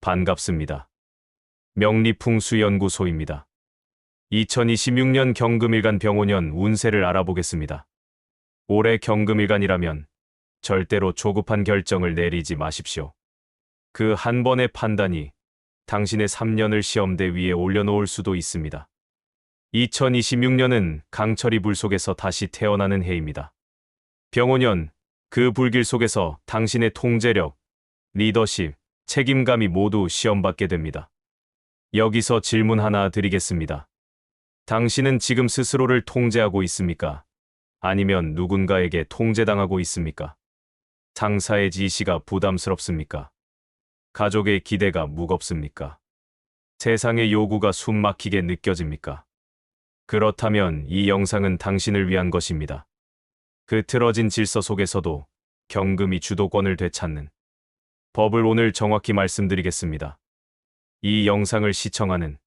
반갑습니다. 명리풍수연구소입니다. 2026년 경금일간 병오년 운세를 알아보겠습니다. 올해 경금일간이라면 절대로 조급한 결정을 내리지 마십시오. 그 한 번의 판단이 당신의 3년을 시험대 위에 올려놓을 수도 있습니다. 2026년은 강철이 불 속에서 다시 태어나는 해입니다. 병오년, 그 불길 속에서 당신의 통제력, 리더십, 책임감이 모두 시험받게 됩니다. 여기서 질문 하나 드리겠습니다. 당신은 지금 스스로를 통제하고 있습니까? 아니면 누군가에게 통제당하고 있습니까? 상사의 지시가 부담스럽습니까? 가족의 기대가 무겁습니까? 세상의 요구가 숨막히게 느껴집니까? 그렇다면 이 영상은 당신을 위한 것입니다. 그 틀어진 질서 속에서도 경금이 주도권을 되찾는 법을 오늘 정확히 말씀드리겠습니다. 이 영상을 시청하는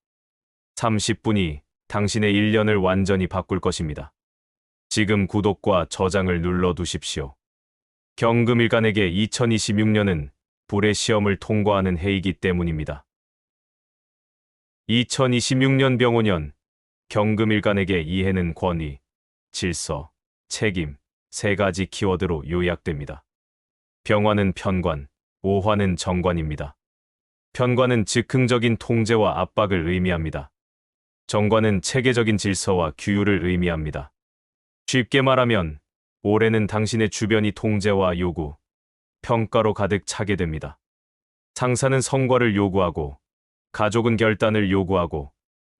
30분이 당신의 1년을 완전히 바꿀 것입니다. 지금 구독과 저장을 눌러두십시오. 경금일간에게 2026년은 불의 시험을 통과하는 해이기 때문입니다. 2026년 병오년, 경금일간에게 이 해는 권위, 질서, 책임, 세 가지 키워드로 요약됩니다. 병화는 편관, 오화는 정관입니다. 편관은 즉흥적인 통제와 압박을 의미합니다. 정관은 체계적인 질서와 규율을 의미합니다. 쉽게 말하면 올해는 당신의 주변이 통제와 요구, 평가로 가득 차게 됩니다. 상사는 성과를 요구하고, 가족은 결단을 요구하고,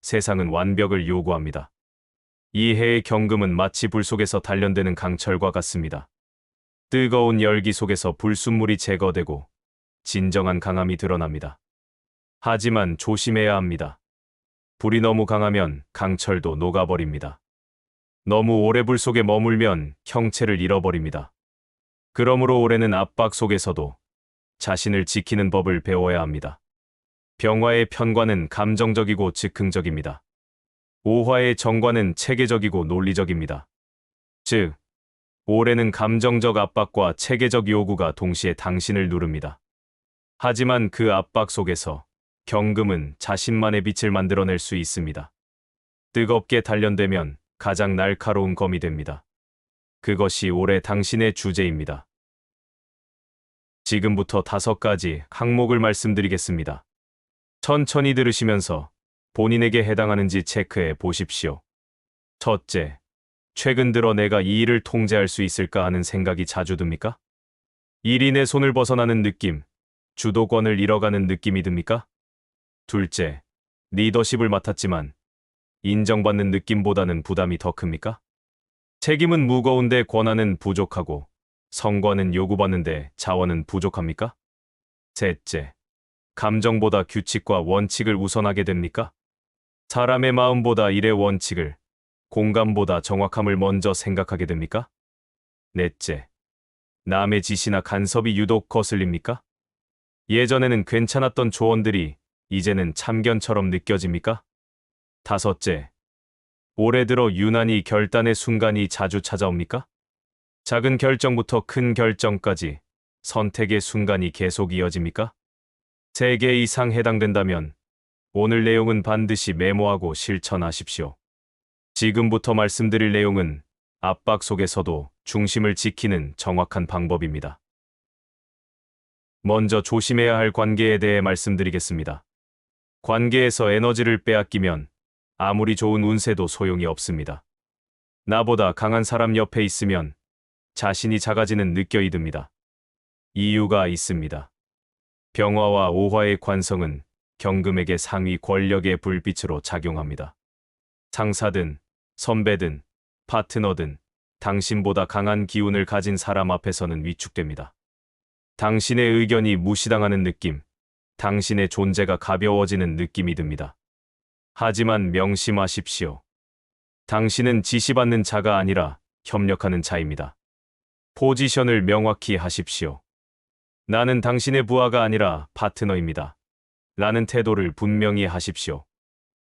세상은 완벽을 요구합니다. 이 해의 경금은 마치 불 속에서 단련되는 강철과 같습니다. 뜨거운 열기 속에서 불순물이 제거되고 진정한 강함이 드러납니다. 하지만 조심해야 합니다. 불이 너무 강하면 강철도 녹아버립니다. 너무 오래 불 속에 머물면 형체를 잃어버립니다. 그러므로 올해는 압박 속에서도 자신을 지키는 법을 배워야 합니다. 병화의 편관은 감정적이고 즉흥적입니다. 오화의 정관은 체계적이고 논리적입니다. 즉, 올해는 감정적 압박과 체계적 요구가 동시에 당신을 누릅니다. 하지만 그 압박 속에서 경금은 자신만의 빛을 만들어낼 수 있습니다. 뜨겁게 단련되면 가장 날카로운 검이 됩니다. 그것이 올해 당신의 주제입니다. 지금부터 5가지 항목을 말씀드리겠습니다. 천천히 들으시면서 본인에게 해당하는지 체크해 보십시오. 첫째, 최근 들어 내가 이 일을 통제할 수 있을까 하는 생각이 자주 듭니까? 일이 내 손을 벗어나는 느낌, 주도권을 잃어가는 느낌이 듭니까? 둘째, 리더십을 맡았지만 인정받는 느낌보다는 부담이 더 큽니까? 책임은 무거운데 권한은 부족하고 성과는 요구받는데 자원은 부족합니까? 셋째, 감정보다 규칙과 원칙을 우선하게 됩니까? 사람의 마음보다 일의 원칙을, 공감보다 정확함을 먼저 생각하게 됩니까? 넷째, 남의 지시나 간섭이 유독 거슬립니까? 예전에는 괜찮았던 조언들이 이제는 참견처럼 느껴집니까? 다섯째, 올해 들어 유난히 결단의 순간이 자주 찾아옵니까? 작은 결정부터 큰 결정까지 선택의 순간이 계속 이어집니까? 3개 이상 해당된다면 오늘 내용은 반드시 메모하고 실천하십시오. 지금부터 말씀드릴 내용은 압박 속에서도 중심을 지키는 정확한 방법입니다. 먼저 조심해야 할 관계에 대해 말씀드리겠습니다. 관계에서 에너지를 빼앗기면 아무리 좋은 운세도 소용이 없습니다. 나보다 강한 사람 옆에 있으면 자신이 작아지는 느껴이 듭니다. 이유가 있습니다. 병화와 오화의 관성은 경금에게 상위 권력의 불빛으로 작용합니다. 상사든, 선배든, 파트너든 당신보다 강한 기운을 가진 사람 앞에서는 위축됩니다. 당신의 의견이 무시당하는 느낌, 당신의 존재가 가벼워지는 느낌이 듭니다. 하지만 명심하십시오. 당신은 지시받는 자가 아니라 협력하는 자입니다. 포지션을 명확히 하십시오. 나는 당신의 부하가 아니라 파트너입니다. 라는 태도를 분명히 하십시오.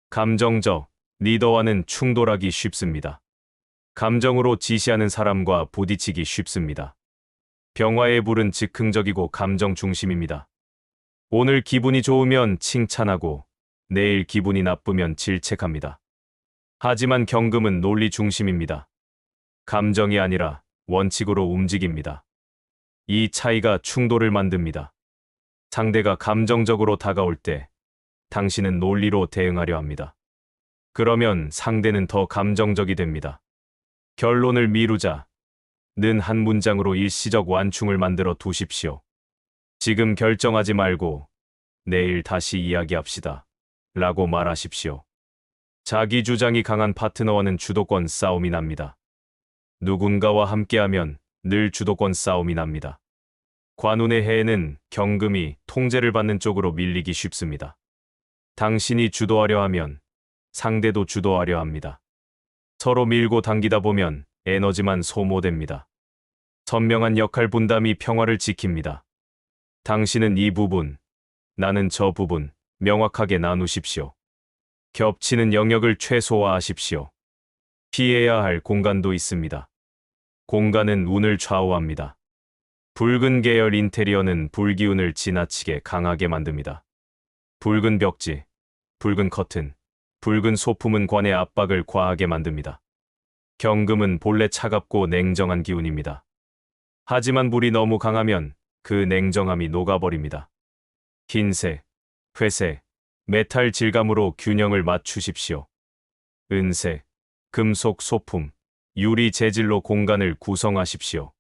감정적 리더와는 충돌하기 쉽습니다. 감정으로 지시하는 사람과 부딪히기 쉽습니다. 병화의 불은 즉흥적이고 감정 중심입니다. 오늘 기분이 좋으면 칭찬하고 내일 기분이 나쁘면 질책합니다. 하지만 경금은 논리 중심입니다. 감정이 아니라 원칙으로 움직입니다. 이 차이가 충돌을 만듭니다. 상대가 감정적으로 다가올 때 당신은 논리로 대응하려 합니다. 그러면 상대는 더 감정적이 됩니다. 결론을 미루자. 는 한 문장으로 일시적 완충을 만들어 두십시오. 지금 결정하지 말고 내일 다시 이야기합시다. 라고 말하십시오. 자기 주장이 강한 파트너와는 주도권 싸움이 납니다. 누군가와 함께하면 늘 주도권 싸움이 납니다. 관운의 해에는 경금이 통제를 받는 쪽으로 밀리기 쉽습니다. 당신이 주도하려 하면 상대도 주도하려 합니다. 서로 밀고 당기다 보면 에너지만 소모됩니다. 선명한 역할 분담이 평화를 지킵니다. 당신은 이 부분, 나는 저 부분 명확하게 나누십시오. 겹치는 영역을 최소화하십시오. 피해야 할 공간도 있습니다. 공간은 운을 좌우합니다. 붉은 계열 인테리어는 불기운을 지나치게 강하게 만듭니다. 붉은 벽지, 붉은 커튼, 붉은 소품은 관의 압박을 과하게 만듭니다. 경금은 본래 차갑고 냉정한 기운입니다. 하지만 불이 너무 강하면 그 냉정함이 녹아버립니다. 흰색, 회색, 메탈 질감으로 균형을 맞추십시오. 은색, 금속 소품, 유리 재질로 공간을 구성하십시오.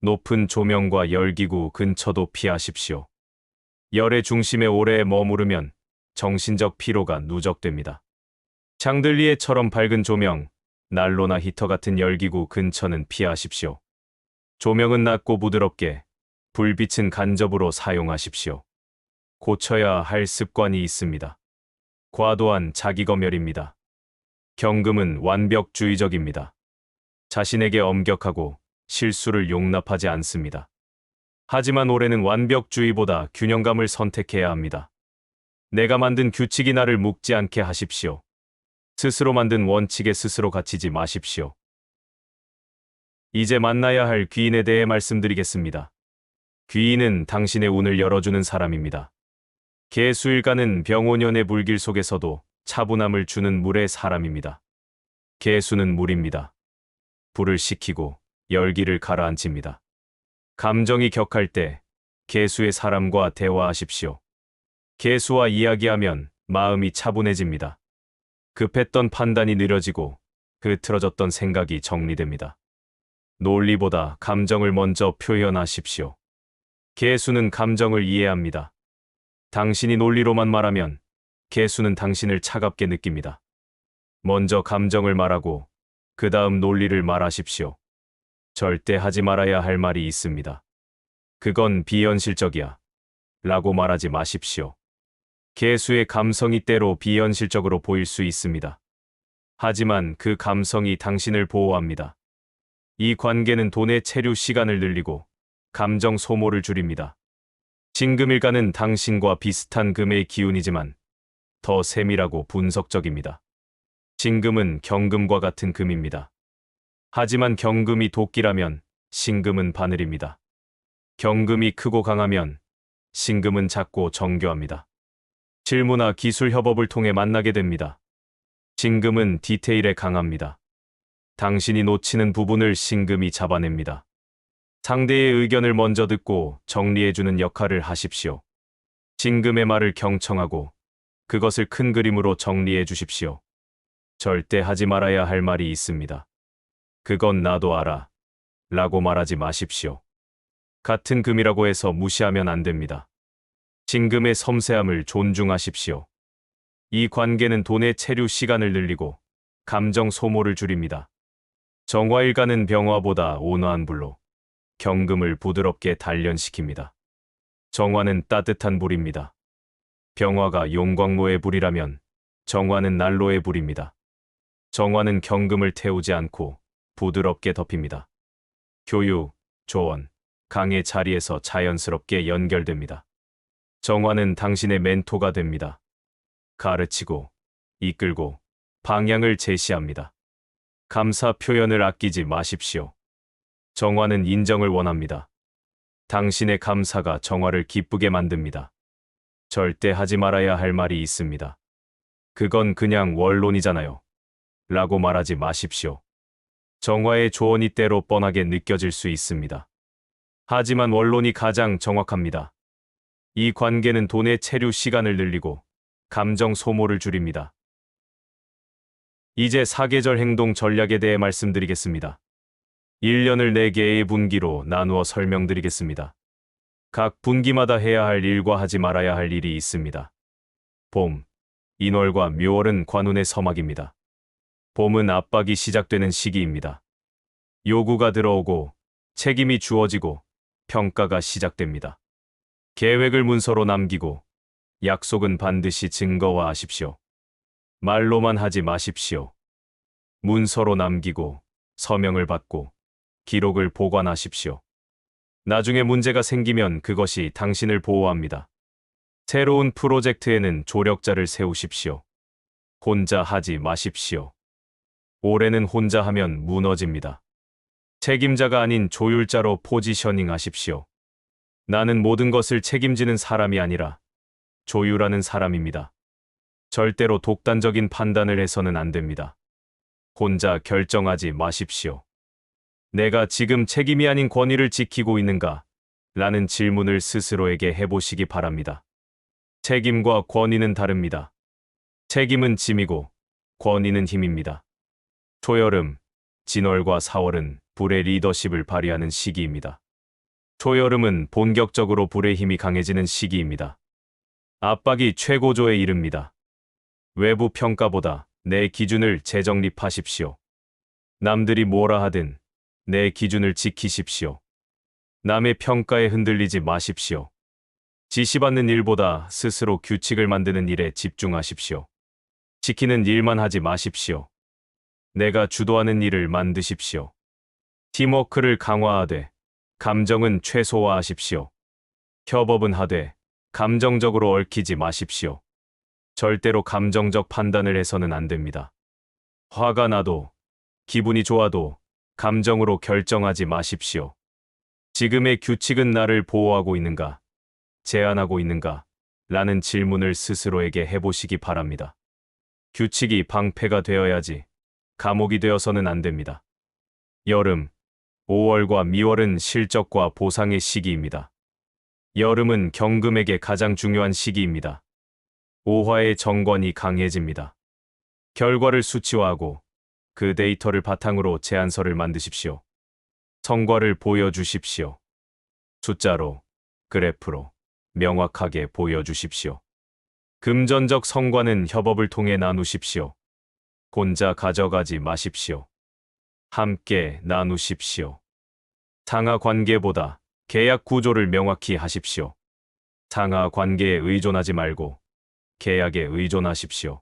높은 조명과 열기구 근처도 피하십시오. 열의 중심에 오래 머무르면 정신적 피로가 누적됩니다. 샹들리에처럼 밝은 조명, 난로나 히터 같은 열기구 근처는 피하십시오. 조명은 낮고 부드럽게, 불빛은 간접으로 사용하십시오. 고쳐야 할 습관이 있습니다. 과도한 자기검열입니다. 경금은 완벽주의적입니다. 자신에게 엄격하고 실수를 용납하지 않습니다. 하지만 올해는 완벽주의보다 균형감을 선택해야 합니다. 내가 만든 규칙이 나를 묶지 않게 하십시오. 스스로 만든 원칙에 스스로 갇히지 마십시오. 이제 만나야 할 귀인에 대해 말씀드리겠습니다. 귀인은 당신의 운을 열어주는 사람입니다. 개수일간은 병오년의 불길 속에서도 차분함을 주는 물의 사람입니다. 개수는 물입니다. 불을 식히고 열기를 가라앉힙니다. 감정이 격할 때 개수의 사람과 대화하십시오. 개수와 이야기하면 마음이 차분해집니다. 급했던 판단이 느려지고 흐트러졌던 생각이 정리됩니다. 논리보다 감정을 먼저 표현하십시오. 개수는 감정을 이해합니다. 당신이 논리로만 말하면 개수는 당신을 차갑게 느낍니다. 먼저 감정을 말하고 그 다음 논리를 말하십시오. 절대 하지 말아야 할 말이 있습니다. 그건 비현실적이야. 라고 말하지 마십시오. 개수의 감성이 때로 비현실적으로 보일 수 있습니다. 하지만 그 감성이 당신을 보호합니다. 이 관계는 돈의 체류 시간을 늘리고 감정 소모를 줄입니다. 신금일간은 당신과 비슷한 금의 기운이지만 더 세밀하고 분석적입니다. 신금은 경금과 같은 금입니다. 하지만 경금이 도끼라면 신금은 바늘입니다. 경금이 크고 강하면 신금은 작고 정교합니다. 실무나 기술 협업을 통해 만나게 됩니다. 신금은 디테일에 강합니다. 당신이 놓치는 부분을 신금이 잡아냅니다. 상대의 의견을 먼저 듣고 정리해주는 역할을 하십시오. 신금의 말을 경청하고 그것을 큰 그림으로 정리해 주십시오. 절대 하지 말아야 할 말이 있습니다. 그건 나도 알아. 라고 말하지 마십시오. 같은 금이라고 해서 무시하면 안 됩니다. 신금의 섬세함을 존중하십시오. 이 관계는 돈의 체류 시간을 늘리고 감정 소모를 줄입니다. 정화일간은 병화보다 온화한 불로 경금을 부드럽게 단련시킵니다. 정화는 따뜻한 불입니다. 병화가 용광로의 불이라면 정화는 난로의 불입니다. 정화는 경금을 태우지 않고 부드럽게 덮입니다. 교육, 조언, 강의 자리에서 자연스럽게 연결됩니다. 정화는 당신의 멘토가 됩니다. 가르치고, 이끌고, 방향을 제시합니다. 감사 표현을 아끼지 마십시오. 정화는 인정을 원합니다. 당신의 감사가 정화를 기쁘게 만듭니다. 절대 하지 말아야 할 말이 있습니다. 그건 그냥 원론이잖아요. 라고 말하지 마십시오. 정화의 조언이 때로 뻔하게 느껴질 수 있습니다. 하지만 원론이 가장 정확합니다. 이 관계는 돈의 체류 시간을 늘리고 감정 소모를 줄입니다. 이제 사계절 행동 전략에 대해 말씀드리겠습니다. 1년을 4개의 분기로 나누어 설명드리겠습니다. 각 분기마다 해야 할 일과 하지 말아야 할 일이 있습니다. 봄, 인월과 묘월은 관운의 서막입니다. 봄은 압박이 시작되는 시기입니다. 요구가 들어오고 책임이 주어지고 평가가 시작됩니다. 계획을 문서로 남기고 약속은 반드시 증거화하십시오. 말로만 하지 마십시오. 문서로 남기고 서명을 받고 기록을 보관하십시오. 나중에 문제가 생기면 그것이 당신을 보호합니다. 새로운 프로젝트에는 조력자를 세우십시오. 혼자 하지 마십시오. 올해는 혼자 하면 무너집니다. 책임자가 아닌 조율자로 포지셔닝 하십시오. 나는 모든 것을 책임지는 사람이 아니라 조율하는 사람입니다. 절대로 독단적인 판단을 해서는 안 됩니다. 혼자 결정하지 마십시오. 내가 지금 책임이 아닌 권위를 지키고 있는가? 라는 질문을 스스로에게 해보시기 바랍니다. 책임과 권위는 다릅니다. 책임은 짐이고 권위는 힘입니다. 초여름, 진월과 4월은 불의 리더십을 발휘하는 시기입니다. 초여름은 본격적으로 불의 힘이 강해지는 시기입니다. 압박이 최고조에 이릅니다. 외부 평가보다 내 기준을 재정립하십시오. 남들이 뭐라 하든 내 기준을 지키십시오. 남의 평가에 흔들리지 마십시오. 지시받는 일보다 스스로 규칙을 만드는 일에 집중하십시오. 지키는 일만 하지 마십시오. 내가 주도하는 일을 만드십시오. 팀워크를 강화하되 감정은 최소화하십시오. 협업은 하되 감정적으로 얽히지 마십시오. 절대로 감정적 판단을 해서는 안 됩니다. 화가 나도 기분이 좋아도 감정으로 결정하지 마십시오. 지금의 규칙은 나를 보호하고 있는가, 제한하고 있는가? 라는 질문을 스스로에게 해보시기 바랍니다. 규칙이 방패가 되어야지 감옥이 되어서는 안 됩니다. 여름, 5월과 미월은 실적과 보상의 시기입니다. 여름은 경금에게 가장 중요한 시기입니다. 오화의 정권이 강해집니다. 결과를 수치화하고 그 데이터를 바탕으로 제안서를 만드십시오. 성과를 보여주십시오. 숫자로, 그래프로 명확하게 보여주십시오. 금전적 성과는 협업을 통해 나누십시오. 혼자 가져가지 마십시오. 함께 나누십시오. 상하 관계보다 계약 구조를 명확히 하십시오. 상하 관계에 의존하지 말고 계약에 의존하십시오.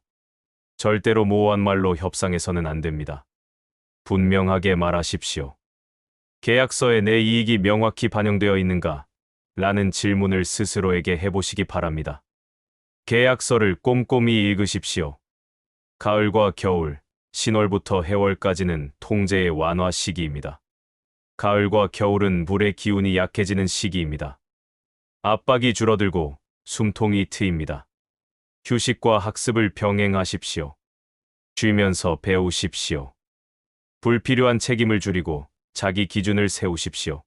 절대로 모호한 말로 협상해서는 안 됩니다. 분명하게 말하십시오. 계약서에 내 이익이 명확히 반영되어 있는가? 라는 질문을 스스로에게 해보시기 바랍니다. 계약서를 꼼꼼히 읽으십시오. 가을과 겨울, 신월부터 해월까지는 통제의 완화 시기입니다. 가을과 겨울은 불의 기운이 약해지는 시기입니다. 압박이 줄어들고 숨통이 트입니다. 휴식과 학습을 병행하십시오. 쉬면서 배우십시오. 불필요한 책임을 줄이고 자기 기준을 세우십시오.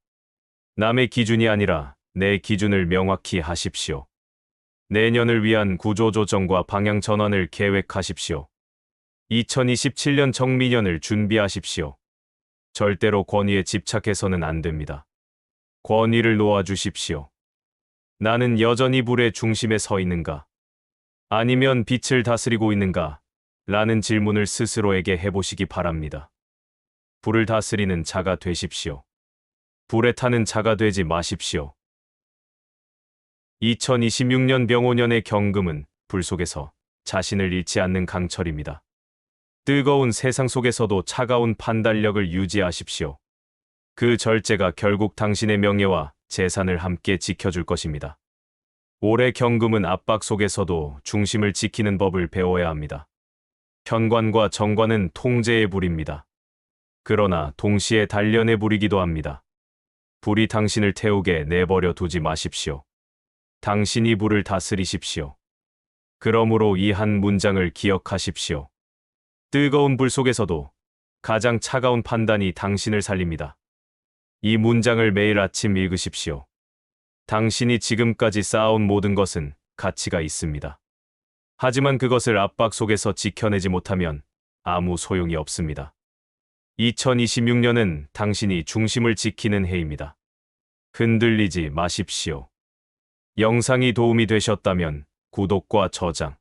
남의 기준이 아니라 내 기준을 명확히 하십시오. 내년을 위한 구조조정과 방향 전환을 계획하십시오. 2027년 정미년을 준비하십시오. 절대로 권위에 집착해서는 안 됩니다. 권위를 놓아주십시오. 나는 여전히 불의 중심에 서 있는가? 아니면 빛을 다스리고 있는가? 라는 질문을 스스로에게 해보시기 바랍니다. 불을 다스리는 자가 되십시오. 불에 타는 자가 되지 마십시오. 2026년 병오년의 경금은 불 속에서 자신을 잃지 않는 강철입니다. 뜨거운 세상 속에서도 차가운 판단력을 유지하십시오. 그 절제가 결국 당신의 명예와 재산을 함께 지켜줄 것입니다. 올해 경금은 압박 속에서도 중심을 지키는 법을 배워야 합니다. 현관과 정관은 통제의 불입니다. 그러나 동시에 단련의 불이기도 합니다. 불이 당신을 태우게 내버려 두지 마십시오. 당신이 불을 다스리십시오. 그러므로 이 한 문장을 기억하십시오. 뜨거운 불 속에서도 가장 차가운 판단이 당신을 살립니다. 이 문장을 매일 아침 읽으십시오. 당신이 지금까지 쌓아온 모든 것은 가치가 있습니다. 하지만 그것을 압박 속에서 지켜내지 못하면 아무 소용이 없습니다. 2026년은 당신이 중심을 지키는 해입니다. 흔들리지 마십시오. 영상이 도움이 되셨다면 구독과 저장,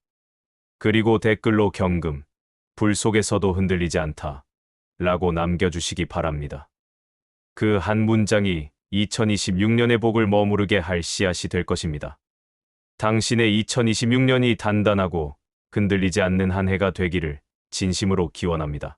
그리고 댓글로 경금, 불 속에서도 흔들리지 않다 라고 남겨주시기 바랍니다. 그 한 문장이 2026년의 복을 머무르게 할 씨앗이 될 것입니다. 당신의 2026년이 단단하고 흔들리지 않는 한 해가 되기를 진심으로 기원합니다.